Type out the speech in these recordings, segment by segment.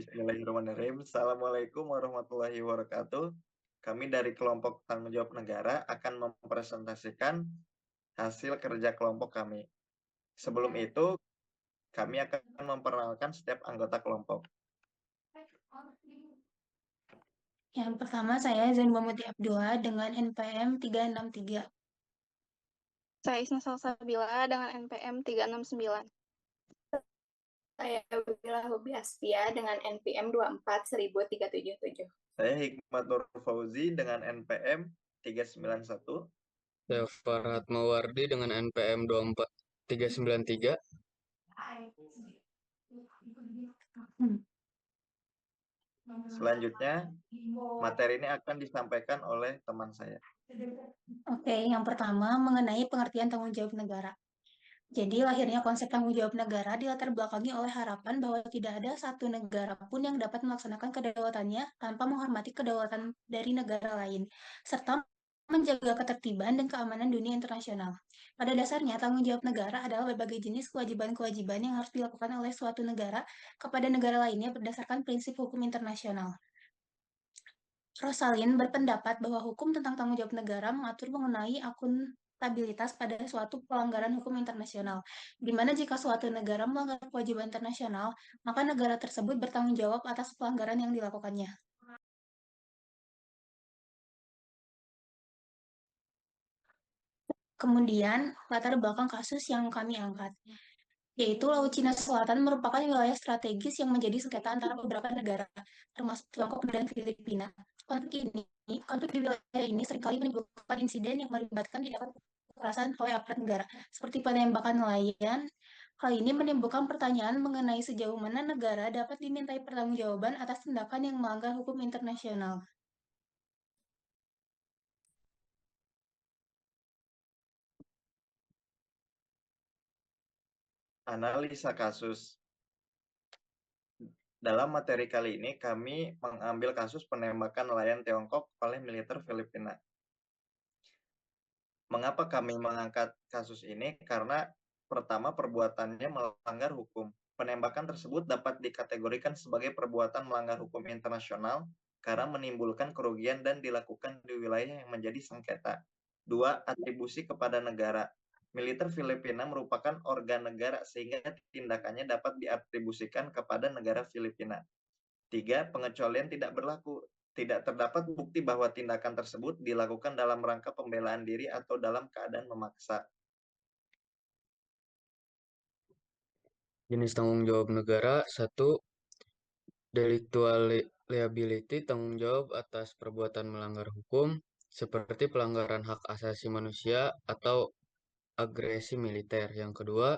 Bismillahirrahmanirrahim. Assalamualaikum warahmatullahi wabarakatuh. Kami dari kelompok tanggung jawab negara akan mempresentasikan hasil kerja kelompok kami. Sebelum itu, kami akan memperkenalkan setiap anggota kelompok. Yang pertama saya Zain Muhammad Abdullah dengan NPM 363. Saya Isna Salsabila dengan NPM 369. Saya Wila Hubiastia dengan NPM 24137. Saya Hikmat Nur Fauzi dengan NPM 391. Saya Farhat Mawardi dengan NPM 24393. Selanjutnya, materi ini akan disampaikan oleh teman saya. Oke, yang pertama mengenai pengertian tanggung jawab negara. Jadi lahirnya konsep tanggung jawab negara dilatar belakangi oleh harapan bahwa tidak ada satu negara pun yang dapat melaksanakan kedaulatannya tanpa menghormati kedaulatan dari negara lain, serta menjaga ketertiban dan keamanan dunia internasional. Pada dasarnya, tanggung jawab negara adalah berbagai jenis kewajiban-kewajiban yang harus dilakukan oleh suatu negara kepada negara lainnya berdasarkan prinsip hukum internasional. Rosalind berpendapat bahwa hukum tentang tanggung jawab negara mengatur mengenai akuntabilitas pada suatu pelanggaran hukum internasional, di mana jika suatu negara melanggar kewajiban internasional, maka negara tersebut bertanggung jawab atas pelanggaran yang dilakukannya. Kemudian, latar belakang kasus yang kami angkat, yaitu Laut Cina Selatan merupakan wilayah strategis yang menjadi sengketa antara beberapa negara, termasuk Tiongkok dan Filipina. Konflik di wilayah ini seringkali menimbulkan insiden yang melibatkan tindakan kekerasan oleh aparat negara, seperti penembakan nelayan. Hal ini menimbulkan pertanyaan mengenai sejauh mana negara dapat dimintai pertanggungjawaban atas tindakan yang melanggar hukum internasional. Analisa kasus. Dalam materi kali ini, kami mengambil kasus penembakan nelayan Tiongkok oleh militer Filipina. Mengapa kami mengangkat kasus ini? Karena pertama, perbuatannya melanggar hukum. Penembakan tersebut dapat dikategorikan sebagai perbuatan melanggar hukum internasional karena menimbulkan kerugian dan dilakukan di wilayah yang menjadi sengketa. Dua, atribusi kepada negara. Militer Filipina merupakan organ negara sehingga tindakannya dapat diatribusikan kepada negara Filipina. Tiga, pengecualian tidak berlaku. Tidak terdapat bukti bahwa tindakan tersebut dilakukan dalam rangka pembelaan diri atau dalam keadaan memaksa. Jenis tanggung jawab negara. 1. Delictual liability, tanggung jawab atas perbuatan melanggar hukum, seperti pelanggaran hak asasi manusia atau agresi militer. Yang kedua,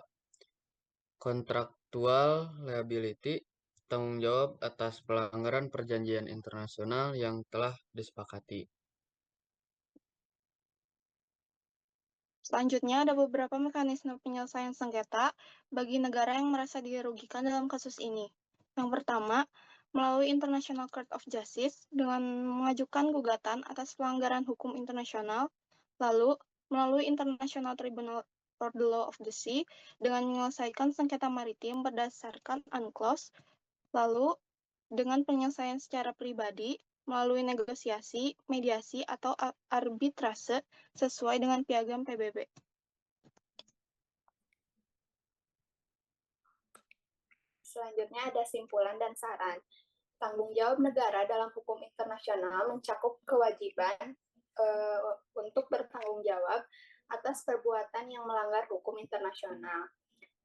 contractual liability, tanggung jawab atas pelanggaran perjanjian internasional yang telah disepakati. Selanjutnya, ada beberapa mekanisme penyelesaian sengketa bagi negara yang merasa dirugikan dalam kasus ini. Yang pertama, melalui International Court of Justice dengan mengajukan gugatan atas pelanggaran hukum internasional, lalu melalui International Tribunal for the Law of the Sea dengan menyelesaikan sengketa maritim berdasarkan UNCLOS, lalu dengan penyelesaian secara pribadi melalui negosiasi, mediasi, atau arbitrase sesuai dengan piagam PBB. Selanjutnya ada simpulan dan saran. Tanggung jawab negara dalam hukum internasional mencakup kewajiban untuk bertanggung jawab atas perbuatan yang melanggar hukum internasional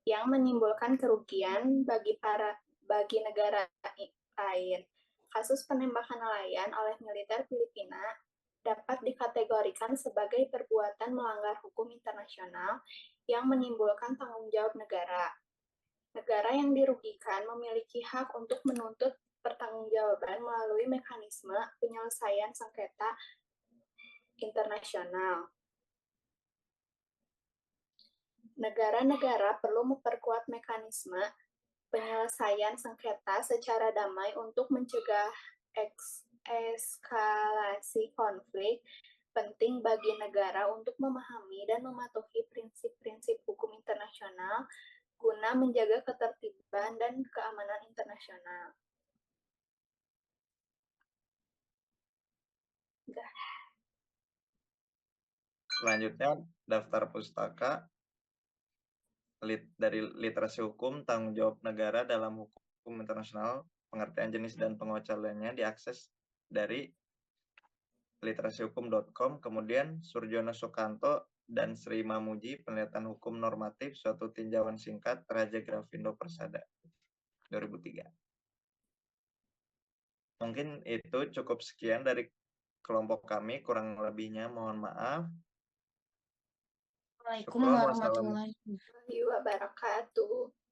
yang menimbulkan kerugian bagi negara lain. Kasus penembakan nelayan oleh militer Filipina dapat dikategorikan sebagai perbuatan melanggar hukum internasional yang menimbulkan tanggung jawab negara. Negara yang dirugikan memiliki hak untuk menuntut pertanggungjawaban melalui mekanisme penyelesaian sengketa internasional. Negara-negara perlu memperkuat mekanisme penyelesaian sengketa secara damai untuk mencegah eskalasi konflik. Penting bagi negara untuk memahami dan mematuhi prinsip-prinsip hukum internasional guna menjaga ketertiban dan keamanan internasional. Selanjutnya, daftar pustaka dari literasi hukum, tanggung jawab negara dalam hukum internasional, pengertian jenis dan pengecualiannya diakses dari literasihukum.com. Kemudian Surjono Sukanto dan Sri Mamuji, penelitian hukum normatif, suatu tinjauan singkat, Raja Grafindo Persada, 2003. Mungkin itu cukup sekian dari kelompok kami, kurang lebihnya mohon maaf. Waalaikumsalam Syukron, wassalamualaikum. warahmatullahi wabarakatuh. Wabarakatuh.